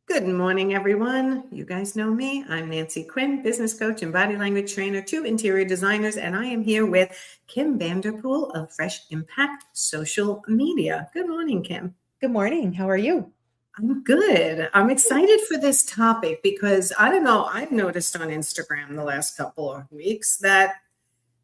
Good morning, everyone. You guys know me. I'm Nancy Quinn, business coach and body language trainer to interior designers, and I am here with Kim Vanderpool of Fresh Impact Social Media. Good morning, Kim. Good morning. How are you? I'm good. I'm excited for this topic because I don't know, I've noticed on Instagram the last couple of weeks that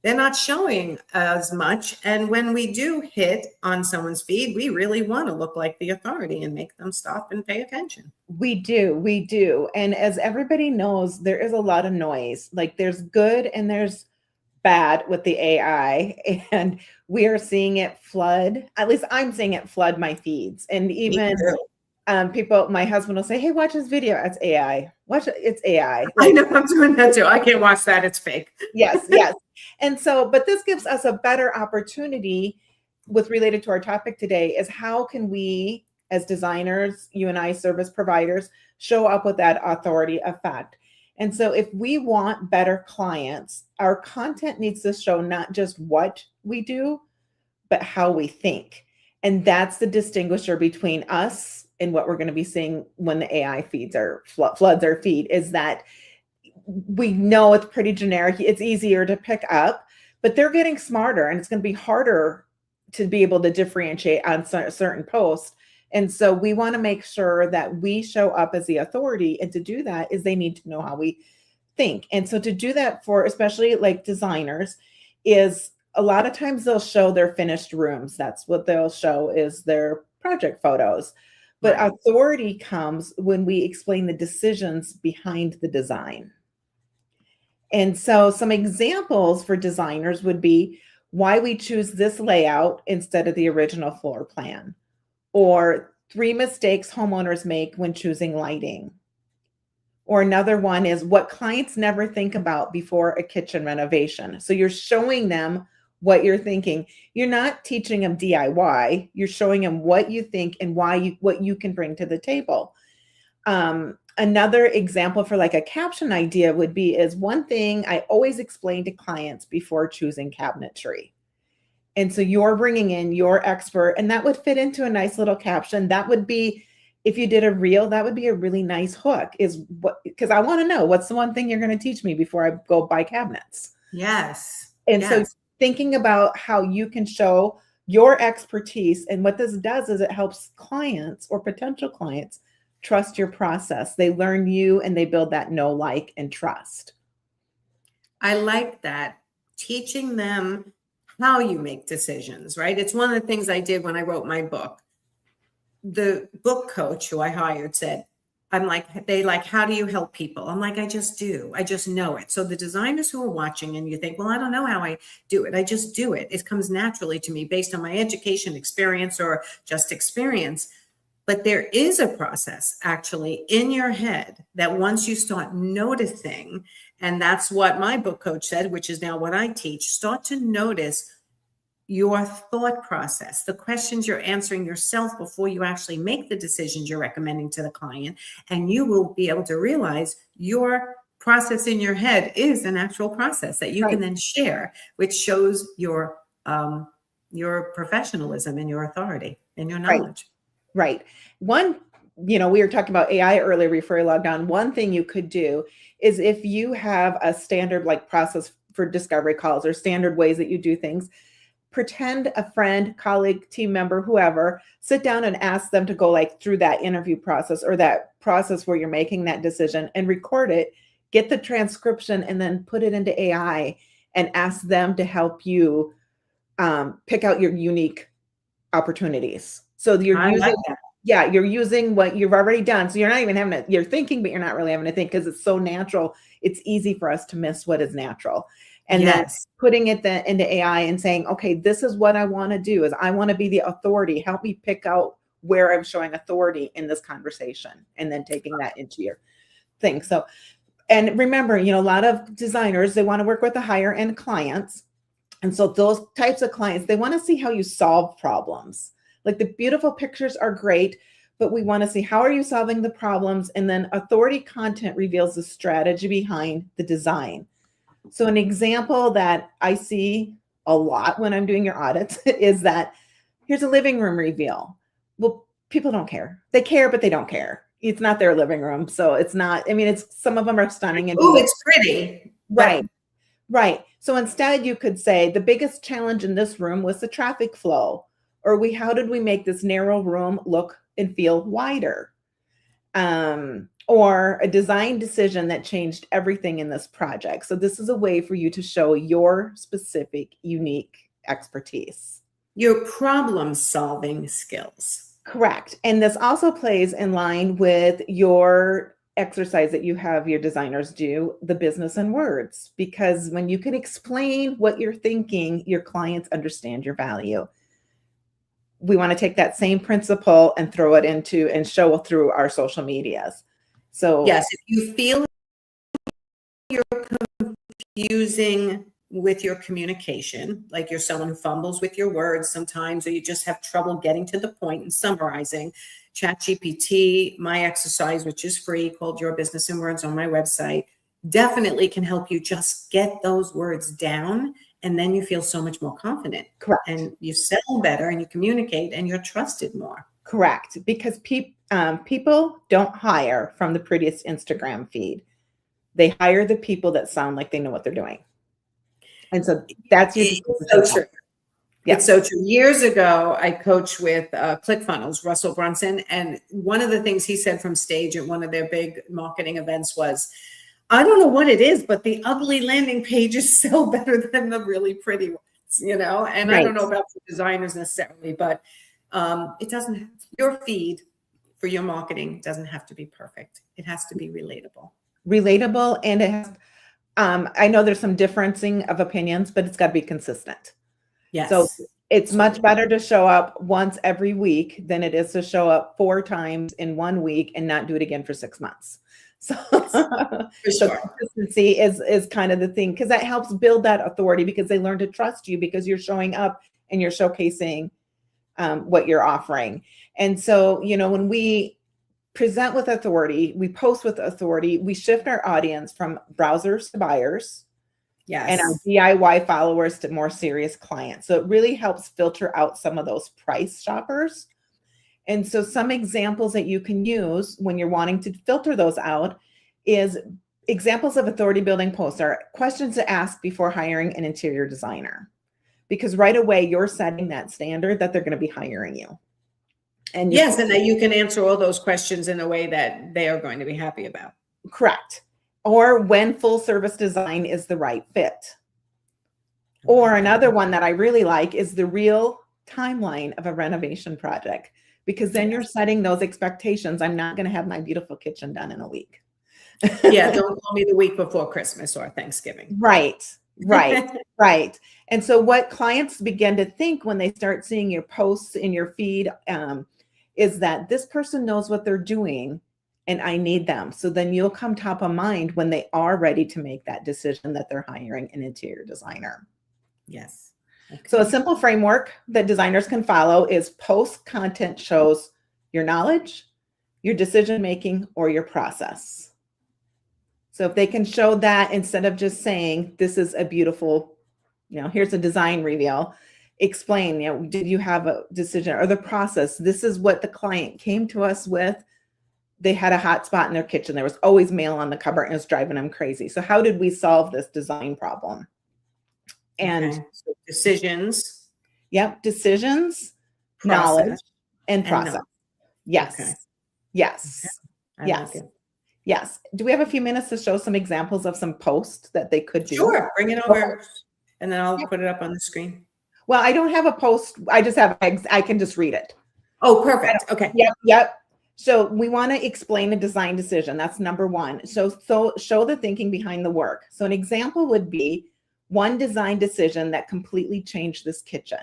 they're not showing as much. And when we do hit on someone's feed, we really want to look like the authority and make them stop and pay attention. We do. And as everybody knows, there is a lot of noise. Like there's good and there's bad with the AI. And we are seeing it flood. At least I'm seeing it flood my feeds. And even people, my husband will say, "Hey, watch this video. It's AI. Watch it. It's AI." I know I'm doing that too. I can't watch that. It's fake. Yes. And so, but this gives us a better opportunity with related to our topic today is how can we, as designers, you and I, service providers, show up with that authority effect. And so if we want better clients, our content needs to show not just what we do, but how we think. And that's the distinguisher between us and what we're going to be seeing when the AI feeds or floods our feed is that we know it's pretty generic. It's easier to pick up, but they're getting smarter and it's going to be harder to be able to differentiate on certain posts. And so we want to make sure that we show up as the authority. And to do that is they need to know how we think. And so to do that for especially like designers is a lot of times they'll show their finished rooms. That's what they'll show is their project photos. But authority comes when we explain the decisions behind the design. And so some examples for designers would be why we choose this layout instead of the original floor plan, or 3 mistakes homeowners make when choosing lighting. Or another one is what clients never think about before a kitchen renovation. So you're showing them what you're thinking. You're not teaching them DIY. You're showing them what you think and what you can bring to the table. Another example for like a caption idea would be is one thing I always explain to clients before choosing cabinetry. And so you're bringing in your expert, and that would fit into a nice little caption. That would be, if you did a reel, that would be a really nice hook because I want to know what's the one thing you're going to teach me before I go buy cabinets. Yes. And so thinking about how you can show your expertise, and what this does is it helps clients or potential clients trust your process. They learn you and they build that know, like, and trust. I like that. Teaching them how you make decisions, right? It's one of the things I did when I wrote my book. The book coach who I hired said, how do you help people? I'm like, I just do. I just know it. So the designers who are watching and you think, well, I don't know how I do it. I just do it. It comes naturally to me based on my education, experience, or just experience. But there is a process actually in your head that once you start noticing, and that's what my book coach said, which is now what I teach, start to notice your thought process, the questions you're answering yourself before you actually make the decisions you're recommending to the client. And you will be able to realize your process in your head is an actual process that you can then share, which shows your professionalism and your authority and your knowledge. Right. One, we were talking about AI earlier before I logged on. One thing you could do is if you have a standard like process for discovery calls or standard ways that you do things, pretend a friend, colleague, team member, whoever, sit down and ask them to go like through that interview process or that process where you're making that decision and record it, get the transcription, and then put it into AI and ask them to help you pick out your unique opportunities. So you're using what you've already done. So you're not even you're thinking, but you're not really having to think because it's so natural. It's easy for us to miss what is natural. And then putting it into AI and saying, okay, this is what I want to do is I want to be the authority. Help me pick out where I'm showing authority in this conversation, and then taking that into your thing. So, and remember, a lot of designers, they want to work with the higher end clients. And so those types of clients, they want to see how you solve problems. Like the beautiful pictures are great, but we want to see how are you solving the problems? And then authority content reveals the strategy behind the design. So an example that I see a lot when I'm doing your audits is that here's a living room reveal. Well, people don't care. They care, but they don't care. it's not their living room. So it's not, I mean, it's, some of them are stunning and Oh, it's pretty. right. Right. So instead you could say the biggest challenge in this room was the traffic flow, or how did we make this narrow room look and feel wider? Or a design decision that changed everything in this project. So this is a way for you to show your specific, unique expertise. Your problem solving skills. Correct. And this also plays in line with your exercise that you have your designers do, the business in words, because when you can explain what you're thinking, your clients understand your value. We want to take that same principle and throw it into and show through our social medias. So yes, if you feel you're confusing with your communication, like you're someone who fumbles with your words sometimes, or you just have trouble getting to the point and summarizing, ChatGPT, my exercise, which is free, called Your Business in Words on my website, definitely can help you just get those words down. And then you feel so much more confident. Correct. And you sell better and you communicate and you're trusted more. Correct. Because people don't hire from the prettiest Instagram feed. They hire the people that sound like they know what they're doing. And so that's so true. Yeah. It's so true. Years ago, I coached with ClickFunnels, Russell Brunson. And one of the things he said from stage at one of their big marketing events was, I don't know what it is, but the ugly landing pages sell better than the really pretty ones, you know? And right. I don't know about the designers necessarily, but it doesn't, your feed for your marketing doesn't have to be perfect. It has to be relatable. Relatable. And it has, I know there's some differencing of opinions, but it's got to be consistent. Yes. So it's much better to show up once every week than it is to show up 4 times in 1 week and not do it again for 6 months. So, so consistency is kind of the thing, because that helps build that authority, because they learn to trust you because you're showing up and you're showcasing what you're offering. And so, you know, when we present with authority, we post with authority, we shift our audience from browsers to buyers. Yes. And our DIY followers to more serious clients. So it really helps filter out some of those price shoppers. And so some examples that you can use when you're wanting to filter those out is examples of authority building posts are questions to ask before hiring an interior designer, because right away you're setting that standard that they're going to be hiring you. And yes, and that you can answer all those questions in a way that they are going to be happy about. Correct. Or when full service design is the right fit. Or another one that I really like is the real timeline of a renovation project, because then you're setting those expectations. I'm not going to have my beautiful kitchen done in a week. Yeah, don't call me the week before Christmas or Thanksgiving. Right, right, right. And so what clients begin to think when they start seeing your posts in your feed is that this person knows what they're doing and I need them. So then you'll come top of mind when they are ready to make that decision that they're hiring an interior designer. Yes. Okay. So a simple framework that designers can follow is post content shows your knowledge, your decision-making, or your process. So if they can show that instead of just saying, this is a beautiful, you know, here's a design reveal, explain, you know, did you have a decision or the process? This is what the client came to us with. They had a hot spot in their kitchen. There was always mail on the cupboard and it was driving them crazy. So how did we solve this design problem? And so decisions. Yep. Decisions, process, knowledge, and process. Yes. Okay. Yes. Okay. Yes. Like yes. Do we have a few minutes to show some examples of some posts that they could do? Sure. Bring it over and then I'll put it up on the screen. Well, I don't have a post. I just have, I can just read it. Oh, perfect. Okay. Yep. Yep. So we want to explain a design decision. That's number one. So show the thinking behind the work. So an example would be one design decision that completely changed this kitchen.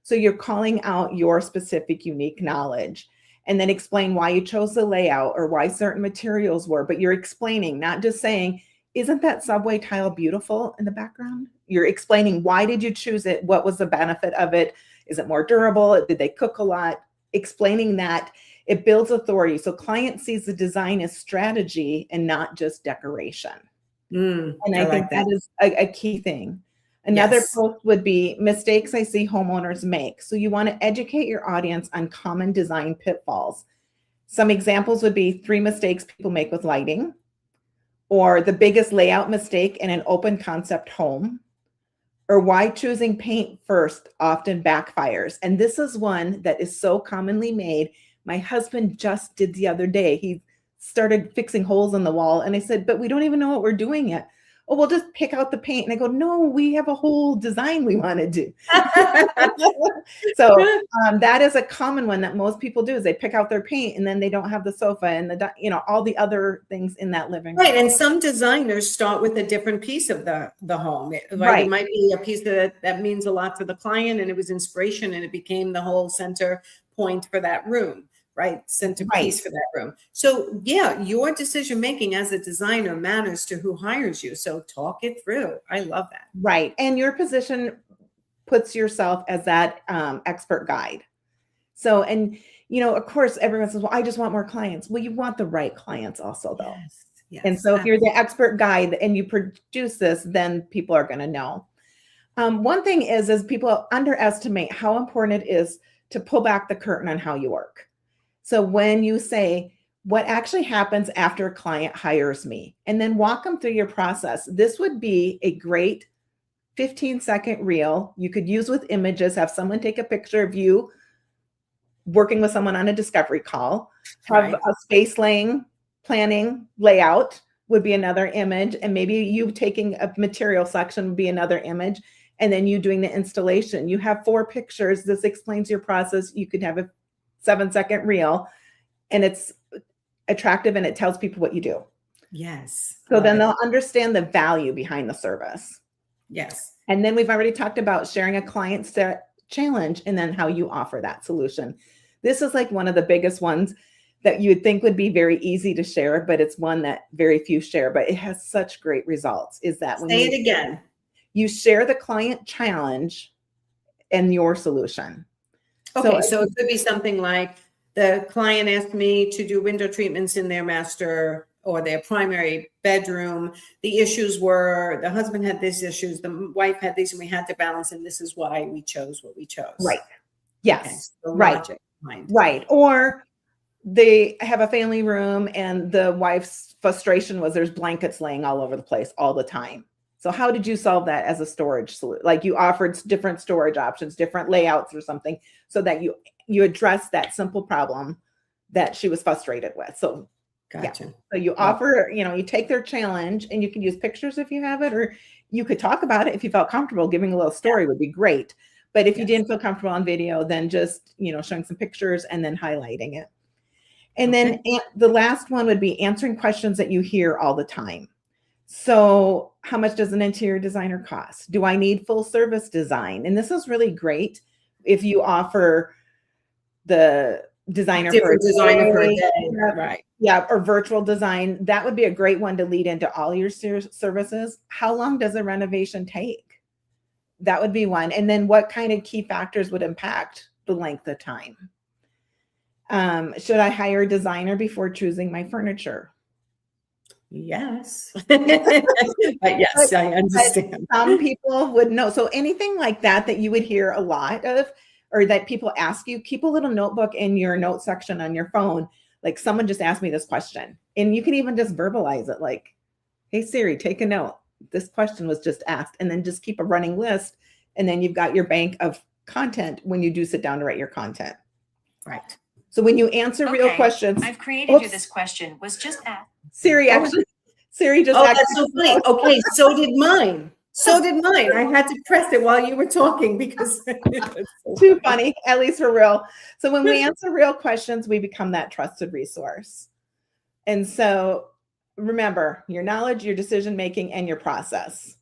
So you're calling out your specific unique knowledge and then explain why you chose the layout or why certain materials were, but you're explaining, not just saying, isn't that subway tile beautiful in the background? You're explaining, why did you choose it? What was the benefit of it? Is it more durable? Did they cook a lot? Explaining that. It builds authority. So client sees the design as strategy and not just decoration. And I think that is a key thing. Another post would be mistakes I see homeowners make. So you want to educate your audience on common design pitfalls. Some examples would be 3 mistakes people make with lighting, or the biggest layout mistake in an open concept home, or why choosing paint first often backfires. And this is one that is so commonly made. My husband just did the other day. He started fixing holes in the wall, and I said, but we don't even know what we're doing yet. Oh, we'll just pick out the paint. And I go, no, we have a whole design we want to do. So that is a common one that most people do, is they pick out their paint and then they don't have the sofa and all the other things in that living room. Right. And some designers start with a different piece of the home. Right. It might be a piece that means a lot to the client, and it was inspiration, and it became the whole center point for that room. Right. Centerpiece for that room. So yeah, your decision making as a designer matters to who hires you. So talk it through. I love that. Right. And your position puts yourself as that expert guide. So, and of course, everyone says, well, I just want more clients. Well, you want the right clients also, though. Yes, yes, and so if you're the expert guide and you produce this, then people are going to know. One thing is people underestimate how important it is to pull back the curtain on how you work. So when you say, what actually happens after a client hires me, and then walk them through your process, this would be a great 15-second reel you could use with images. Have someone take a picture of you working with someone on a discovery call. Have a space planning layout would be another image. And maybe you taking a material section would be another image. And then you doing the installation. You have 4 pictures. This explains your process. You could have a 7-second reel, and it's attractive and it tells people what you do. Yes. So then they'll understand the value behind the service. Yes. And then we've already talked about sharing a client challenge and then how you offer that solution. This is like one of the biggest ones that you would think would be very easy to share, but it's one that very few share, but it has such great results. Is that when Say it again. You share the client challenge and your solution. Okay, so it could be something like the client asked me to do window treatments in their master or their primary bedroom. The issues were the husband had these issues, the wife had these, and we had to balance, and this is why we chose what we chose. Right. Yes. Okay, right. Right. Or they have a family room and the wife's frustration was there's blankets laying all over the place all the time. So how did you solve that as a storage solution? Like you offered different storage options, different layouts or something, so that you address that simple problem that she was frustrated with. So gotcha. Yeah. So you offer, you take their challenge, and you can use pictures if you have it, or you could talk about it if you felt comfortable. Giving a little story would be great. But if you didn't feel comfortable on video, then just, showing some pictures and then highlighting it. And then the last one would be answering questions that you hear all the time. So how much does an interior designer cost? Do I need full service design? And this is really great if you offer the designer for a day, right? Yeah, or virtual design. That would be a great one to lead into all your services. How long does a renovation take? That would be one. And then what kind of key factors would impact the length of time? Should I hire a designer before choosing my furniture? Yes. Yes, I understand. Some people would know. So anything like that you would hear a lot of, or that people ask you, keep a little notebook in your note section on your phone. Like, someone just asked me this question, and you can even just verbalize it. Like, hey, Siri, take a note. This question was just asked, and then just keep a running list. And then you've got your bank of content when you do sit down to write your content. Right. So when you answer real questions, I've created you this question was just asked. Siri just. Oh, that's so funny. Okay, so did mine. I had to press it while you were talking because it's so too funny, at least for real. So when we answer real questions, we become that trusted resource. And so remember your knowledge, your decision-making, and your process.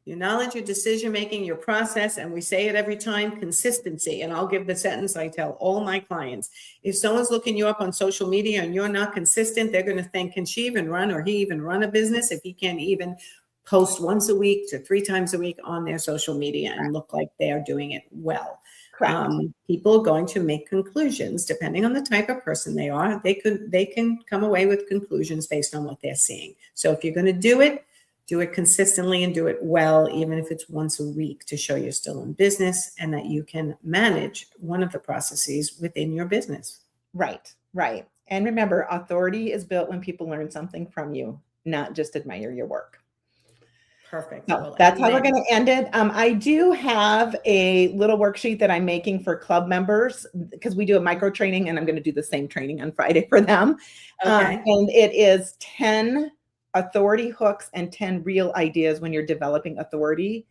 Your knowledge, your decision-making, your process, and we say it every time, consistency. And I'll give the sentence I tell all my clients. If someone's looking you up on social media and you're not consistent, they're going to think, can she even run, or he even run a business if he can't even post once a week to 3 times a week on their social media and look like they are doing it well? People are going to make conclusions depending on the type of person they are. They can come away with conclusions based on what they're seeing. So if you're going to do it consistently and do it well, even if it's once a week, to show you're still in business and that you can manage one of the processes within your business. Right. And remember, authority is built when people learn something from you, not just admire your work. Perfect. So Well, that's how we're amen. going to end it. I do have a little worksheet that I'm making for club members because we do a micro training, and I'm going to do the same training on Friday for them. Okay. And it is 10 authority hooks and 10 real ideas when you're developing authority,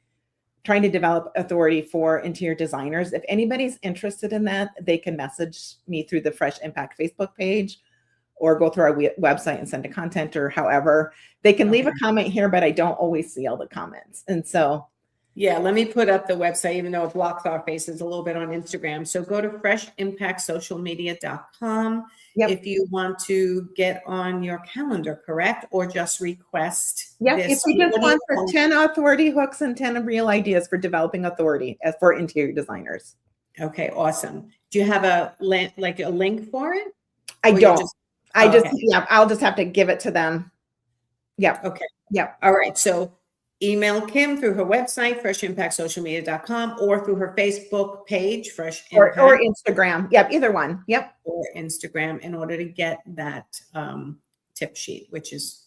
trying to develop authority for interior designers. If anybody's interested in that, they can message me through the Fresh Impact Facebook page or go through our website and send a content, or however. They can leave a comment here, but I don't always see all the comments. And so, yeah, let me put up the website, even though it blocks our faces a little bit on Instagram. So go to freshimpactsocialmedia.com Yep. if you want to get on your calendar, correct? Or just request yeah, this. if you just What do you want for call it? 10 authority hooks and 10 real ideas for developing authority as for interior designers. Okay, awesome. Do you have a link for it? I Or you don't. just- Yeah, I'll just have to give it to them. Yeah. Okay. Yeah. All right. So email Kim through her website, freshimpactsocialmedia.com, or through her Facebook page, Fresh Impact, Or Instagram. Yep. Either one. Yep. or Instagram, in order to get that tip sheet, which is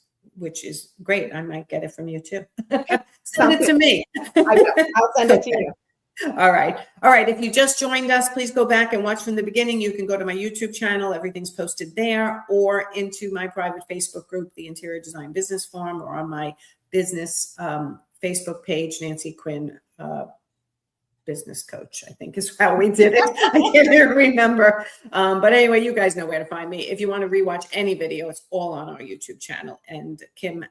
great. I might get it from you too. Send it to me. I'll send it to you. All right. All right. If you just joined us, please go back and watch from the beginning. You can go to my YouTube channel. Everything's posted there, or into my private Facebook group, the Interior Design Business Forum, or on my business Facebook page, Nancy Quinn, business coach, I think is how we did it. I can't even remember. But anyway, you guys know where to find me. If you want to rewatch any video, it's all on our YouTube channel. And Kim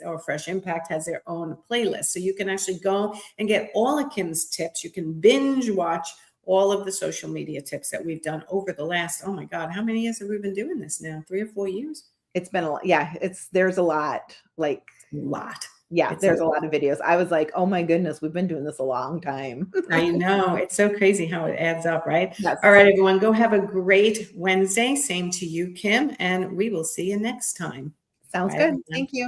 or Fresh Impact has their own playlist. So you can actually go and get all of Kim's tips. You can binge watch all of the social media tips that we've done over the last, oh my God, how many years have we been doing this now? 3 or 4 years? It's been a lot. Yeah. There's a lot. Like, A lot. yeah, It's there's a a lot of videos. I was like, oh my goodness, we've been doing this a long time. I know. It's so crazy how it adds up, right? Yes. All right, everyone, go have a great Wednesday. Same to you, Kim, and we will see you next time. Sounds Bye, good. everyone. Thank you.